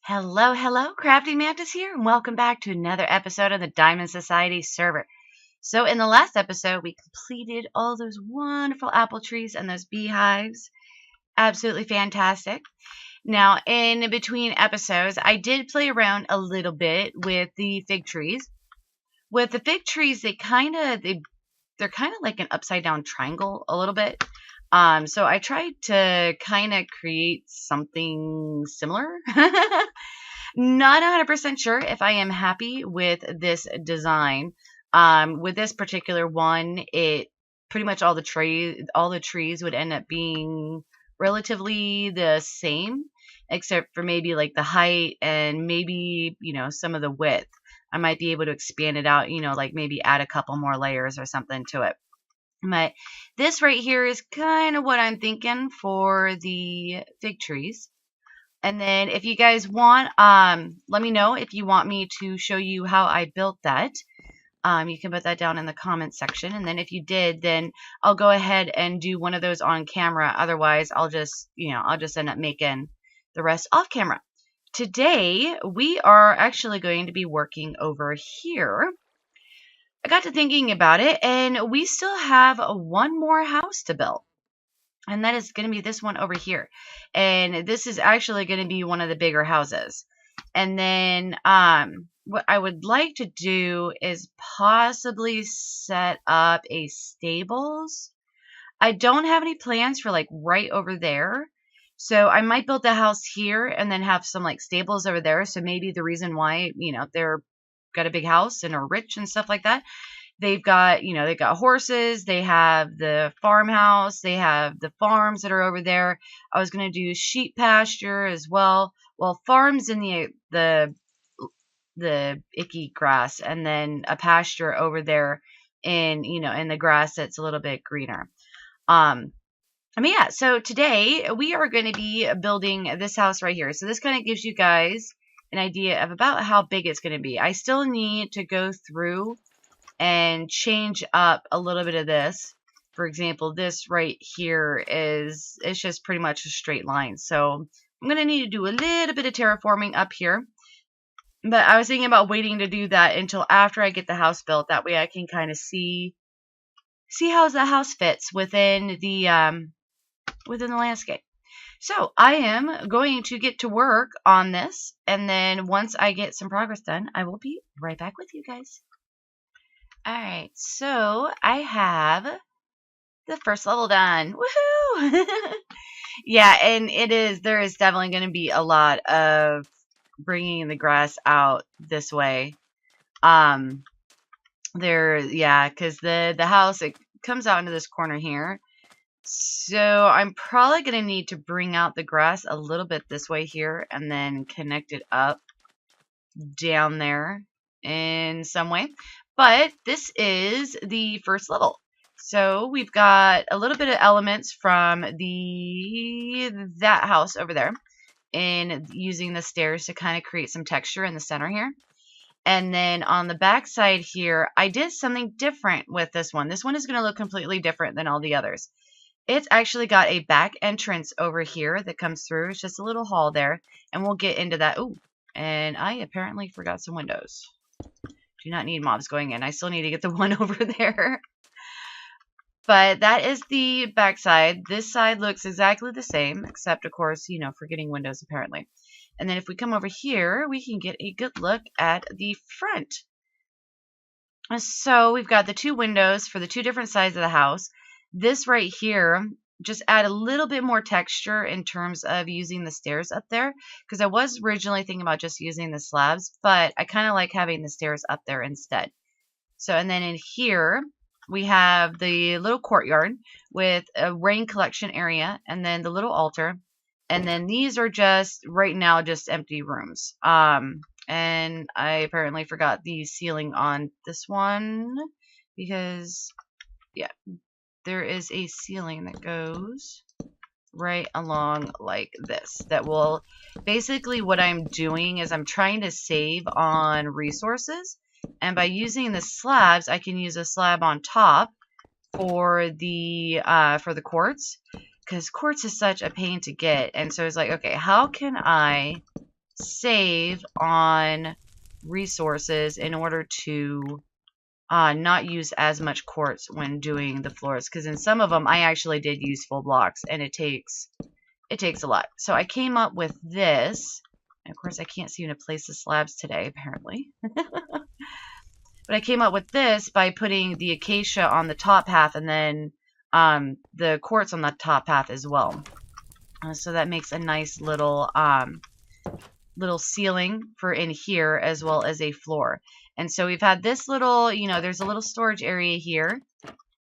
Hello, hello, CraftingMantis here, and welcome back to another episode of the Diamond Society server. So in the last episode, we completed all those wonderful apple trees and those beehives. Absolutely fantastic. Now, in between episodes, I did play around a little bit with the fig trees. With the fig trees, they're kind of like an upside down triangle a little bit. So I tried to kind of create something similar. Not 100% sure if I am happy with this design. With this particular one, it pretty much all the trees would end up being relatively the same, except for maybe like the height and maybe, some of the width. I might be able to expand it out, like maybe add a couple more layers or something to it. But this right here is kind of what I'm thinking for the fig trees. And then if you guys want, let me know if you want me to show you how I built that. You can put that down in the comments section. And then if you did, then I'll go ahead and do one of those on camera. Otherwise, I'll just end up making the rest off camera. Today, we are actually going to be working over here. I got to thinking about it, and we still have one more house to build. And that is going to be this one over here. And this is actually going to be one of the bigger houses. And then what I would like to do is possibly set up a stables. I don't have any plans for like right over there. So I might build the house here and then have some like stables over there. So maybe the reason why, they're got a big house and are rich and stuff like that. They've got, they've got horses, they have the farmhouse, they have the farms that are over there. I was going to do sheep pasture as well. Well, farms in the icky grass, and then a pasture over there in, in the grass that's a little bit greener. Yeah, so today we are going to be building this house right here. So this kind of gives you guys an idea of about how big it's going to be. I still need to go through and change up a little bit of this. For example, this right here it's just pretty much a straight line. So I'm going to need to do a little bit of terraforming up here. But I was thinking about waiting to do that until after I get the house built. That way I can kind of see how the house fits within the landscape. So I am going to get to work on this, and then once I get some progress done, I will be right back with you guys. Alright, so I have the first level done. Woohoo! Yeah, and there is definitely going to be a lot of bringing the grass out this way. Because the house, it comes out into this corner here. So I'm probably going to need to bring out the grass a little bit this way here and then connect it up down there in some way. But this is the first level. So we've got a little bit of elements from that house over there, and using the stairs to kind of create some texture in the center here. And then on the back side here, I did something different with this one. This one is going to look completely different than all the others. It's actually got a back entrance over here that comes through. It's just a little hall there, and we'll get into that. Ooh, and I apparently forgot some windows. Do not need mobs going in. I still need to get the one over there. But that is the back side. This side looks exactly the same, except, of course, forgetting windows, apparently. And then if we come over here, we can get a good look at the front. So we've got the two windows for the two different sides of the house. This right here, just add a little bit more texture in terms of using the stairs up there, because I was originally thinking about just using the slabs, but I kind of like having the stairs up there instead. So, and then in here, we have the little courtyard with a rain collection area, and then the little altar, and then these are just, right now, just empty rooms. And I apparently forgot the ceiling on this one, because, yeah, there is a ceiling that goes right along like this. That will, basically what I'm doing is I'm trying to save on resources, and by using the slabs, I can use a slab on top for the quartz, because quartz is such a pain to get. And so it's like, okay, how can I save on resources in order to not use as much quartz when doing the floors, because in some of them I actually did use full blocks, and it takes a lot. So I came up with this, and of course I can't seem to place the slabs today apparently. But I came up with this by putting the acacia on the top half and then the quartz on the top half as well. So that makes a nice little ceiling for in here, as well as a floor. And so we've had this little, there's a little storage area here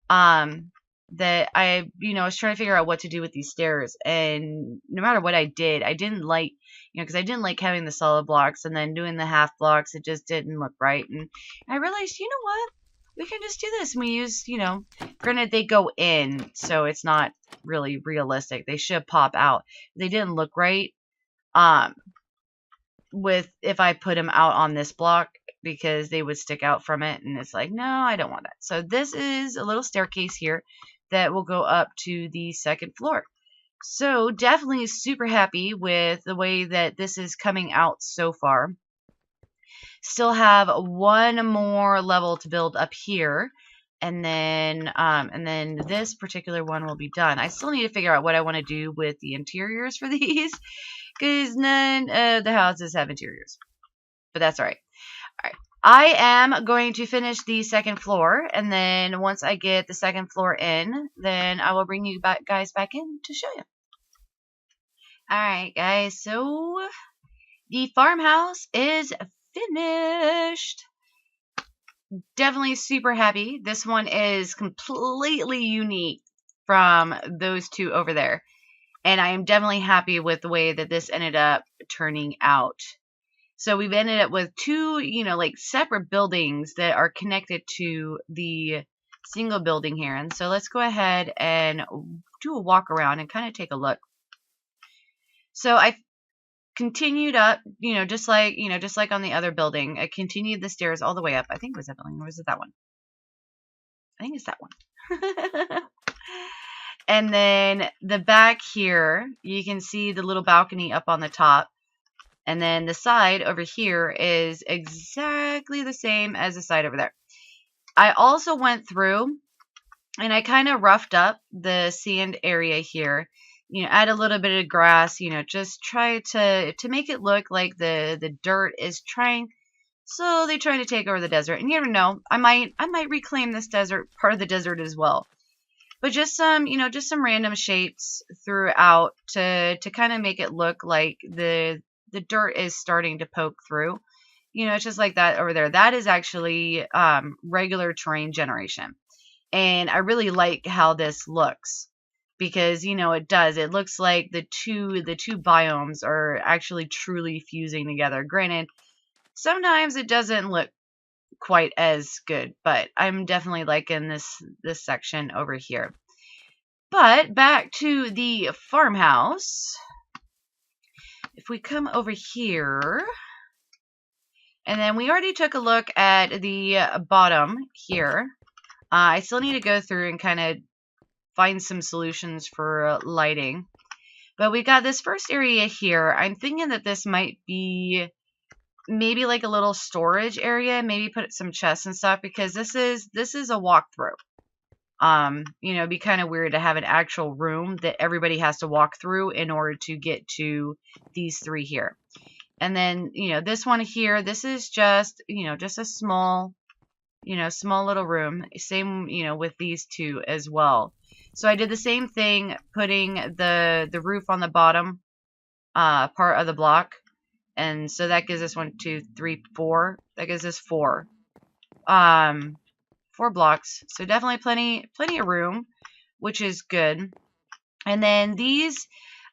that I was trying to figure out what to do with these stairs. And no matter what I didn't like, because I didn't like having the solid blocks and then doing the half blocks. It just didn't look right. And I realized, you know what? We can just do this. And we use, granted they go in, so it's not really realistic. They should pop out. They didn't look right if I put them out on this block, because they would stick out from it. And it's like, no, I don't want that. So this is a little staircase here that will go up to the second floor. So definitely super happy with the way that this is coming out so far. Still have one more level to build up here, and then this particular one will be done. I still need to figure out what I want to do with the interiors for these, because none of the houses have interiors, but that's all right. All right. I am going to finish the second floor, and then once I get the second floor in, then I will bring you guys back in to show you. Alright guys, so the farmhouse is finished. Definitely super happy. This one is completely unique from those two over there. And I am definitely happy with the way that this ended up turning out. So we've ended up with two, like separate buildings that are connected to the single building here. And so let's go ahead and do a walk around and kind of take a look. So I continued up, just like on the other building. I continued the stairs all the way up. I think it was that building, or was it that one? I think it's that one. And then the back here, you can see the little balcony up on the top. And then the side over here is exactly the same as the side over there. I also went through and I kind of roughed up the sand area here. Add a little bit of grass, just try to make it look like the dirt is slowly trying to take over the desert. And you never know, I might reclaim this part of the desert as well. But just some, just some random shapes throughout to kind of make it look like the dirt is starting to poke through. It's just like that over there. That is actually regular terrain generation. And I really like how this looks. Because, it does. It looks like the two biomes are actually truly fusing together. Granted, sometimes it doesn't look quite as good, but I'm definitely liking this section over here. But back to the farmhouse. If we come over here, and then we already took a look at the bottom here. I still need to go through and kind of find some solutions for lighting. But we got this first area here. I'm thinking that this might be maybe like a little storage area. Maybe put some chests and stuff, because this is a walkthrough. It'd be kind of weird to have an actual room that everybody has to walk through in order to get to these three here. And then, this one here, this is just, just a small little room. Same, with these two as well. So I did the same thing, putting the roof on the bottom part of the block. And so that gives us 1, 2, 3, 4. That gives us 4. 4 blocks. So definitely plenty of room, which is good. And then these,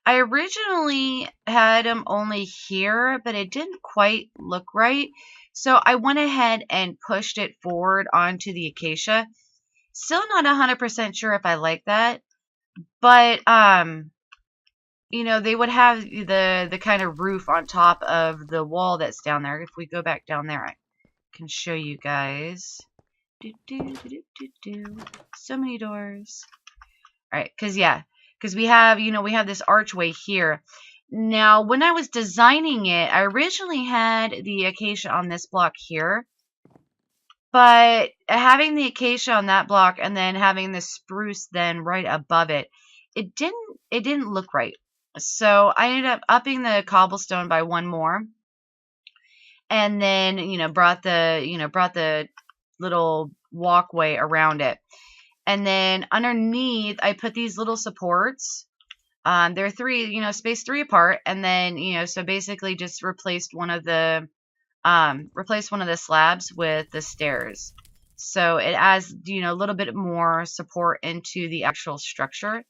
I originally had them only here, but it didn't quite look right. So I went ahead and pushed it forward onto the acacia. Still not 100% sure if I like that, but they would have the kind of roof on top of the wall that's down there. If we go back down there, I can show you guys. So many doors. All right, because we have we have this archway here, Now, when I was designing it, I originally had the acacia on this block here. But having the acacia on that block and then having the spruce then right above it, it didn't look right. So I ended up upping the cobblestone by one more, and then brought the little walkway around it. And then underneath I put these little supports. They're three, spaced 3 apart, and then so basically just replaced one of the slabs with the stairs. So it adds, a little bit more support into the actual structure,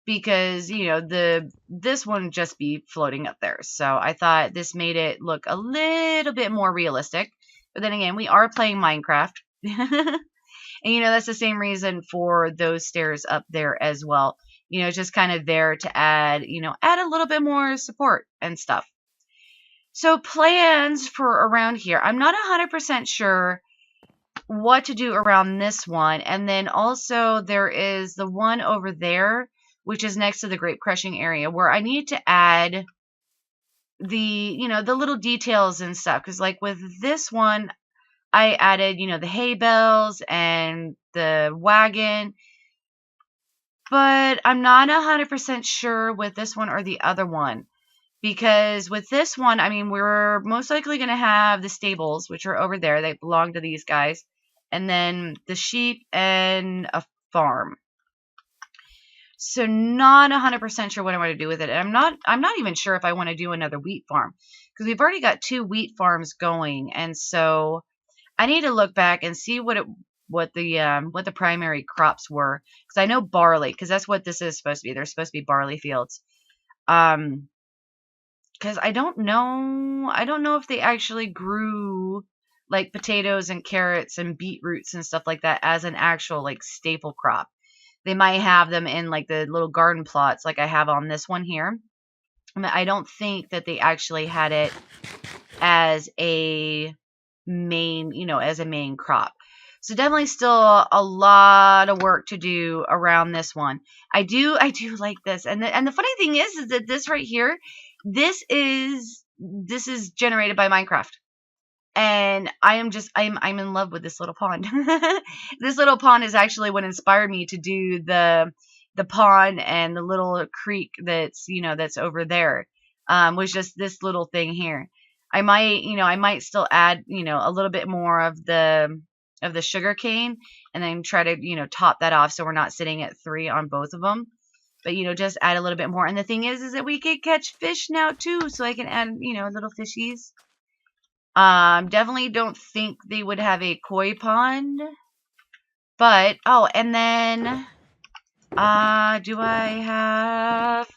because, this wouldn't just be floating up there. So I thought this made it look a little bit more realistic. But then again, we are playing Minecraft. And, that's the same reason for those stairs up there as well. It's just kind of there to add, add a little bit more support and stuff. So plans for around here. I'm not 100% sure what to do around this one. And then also there is the one over there, which is next to the grape crushing area, where I need to add the, the little details and stuff. Because like with this one, I added, the hay bales and the wagon. But I'm not 100% sure with this one or the other one. Because with this one, I mean, we're most likely going to have the stables, which are over there. They belong to these guys. And then the sheep and a farm. So not 100% sure what I want to do with it. And I'm not even sure if I want to do another wheat farm. Because we've already got 2 wheat farms going. And so I need to look back and see what the primary crops were. Because I know barley, because that's what this is supposed to be. They're supposed to be barley fields. Because I don't know if they actually grew like potatoes and carrots and beetroots and stuff like that as an actual like staple crop. They might have them in like the little garden plots like I have on this one here. I don't think that they actually had it as a main crop. So definitely still a lot of work to do around this one. I do like this. And the funny thing is that this right here, this is generated by Minecraft. And I'm in love with this little pond. This little pond is actually what inspired me to do the pond and the little creek that's over there. Was just this little thing here. I might still add, a little bit more of the sugar cane, and then try to, top that off so we're not sitting at 3 on both of them. But, just add a little bit more. And the thing is that we can catch fish now too, so I can add, little fishies. Definitely don't think they would have a koi pond. But, oh, and then, do I have,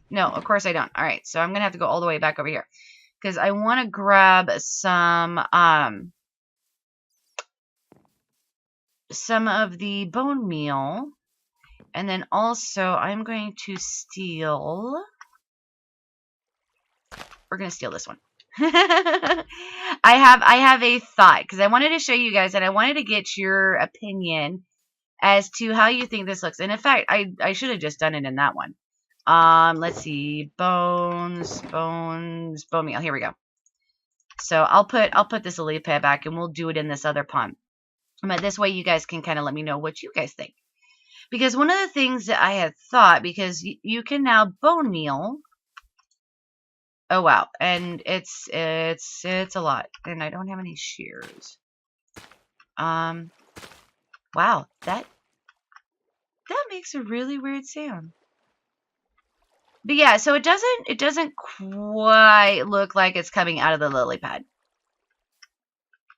no, of course I don't. All right, so I'm going to have to go all the way back over here. Because I want to grab some of the bone meal. And then also I'm going to steal. We're going to steal this one. I have a thought, because I wanted to show you guys and I wanted to get your opinion as to how you think this looks. And in fact, I should have just done it in that one. Let's see, bone meal. Here we go. So I'll put this lily pad back, and we'll do it in this other pond. But this way you guys can kind of let me know what you guys think. Because one of the things that I had thought, because you can now bone meal. Oh wow, and it's a lot, and I don't have any shears. Wow, that makes a really weird sound. But yeah, so it doesn't quite look like it's coming out of the lily pad.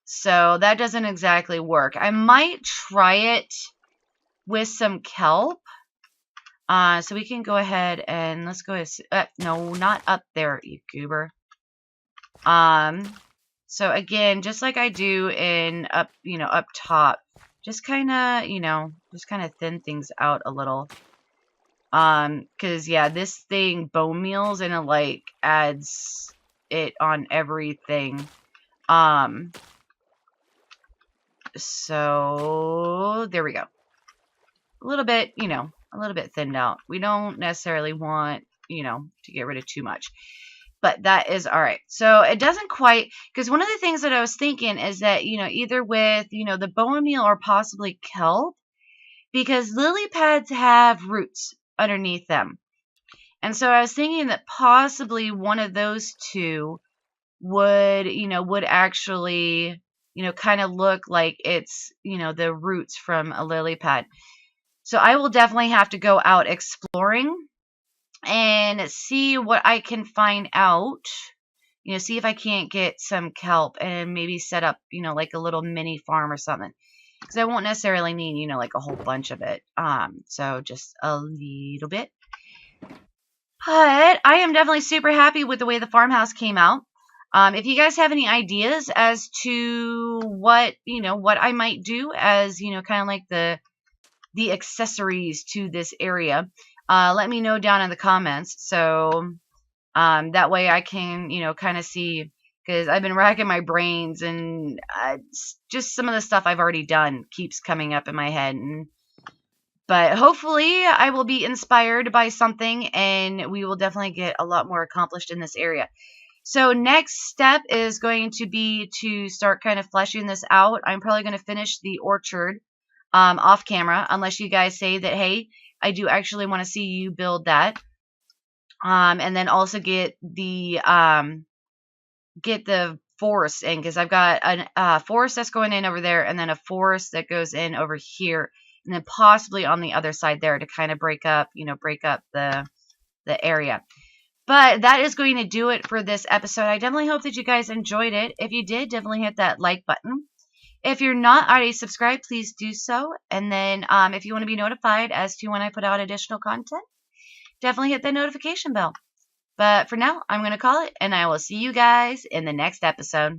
So that doesn't exactly work. I might try it with some kelp. So we can go ahead and let's go ahead. No, not up there, you goober. So again, just like I do in up top, just kind of thin things out a little. Cause yeah, this thing bone meals and it like adds it on everything. So there we go. A little bit, a little bit thinned out. We don't necessarily want to get rid of too much. But that is all right. So it doesn't quite, because one of the things that I was thinking is that, either with, the bone meal or possibly kelp, because lily pads have roots underneath them. And so I was thinking that possibly one of those two would actually, kind of look like it's, the roots from a lily pad. So I will definitely have to go out exploring and see what I can find out. See if I can't get some kelp and maybe set up, like a little mini farm or something. Because I won't necessarily need, like a whole bunch of it. So just a little bit. But I am definitely super happy with the way the farmhouse came out. If you guys have any ideas as to what I might do as, kind of like the accessories to this area, let me know down in the comments. So that way I can, kind of see, because I've been racking my brains and just some of the stuff I've already done keeps coming up in my head. But hopefully I will be inspired by something and we will definitely get a lot more accomplished in this area. So next step is going to be to start kind of fleshing this out. I'm probably going to finish the orchard off camera, unless you guys say that, hey, I do actually want to see you build that. And then also get the forest in, because I've got a forest that's going in over there, and then a forest that goes in over here, and then possibly on the other side there to kind of break up the area. But that is going to do it for this episode. I definitely hope that you guys enjoyed it. If you did, definitely hit that like button. If you're not already subscribed, please do so. And then if you want to be notified as to when I put out additional content, definitely hit that notification bell. But for now, I'm going to call it, and I will see you guys in the next episode.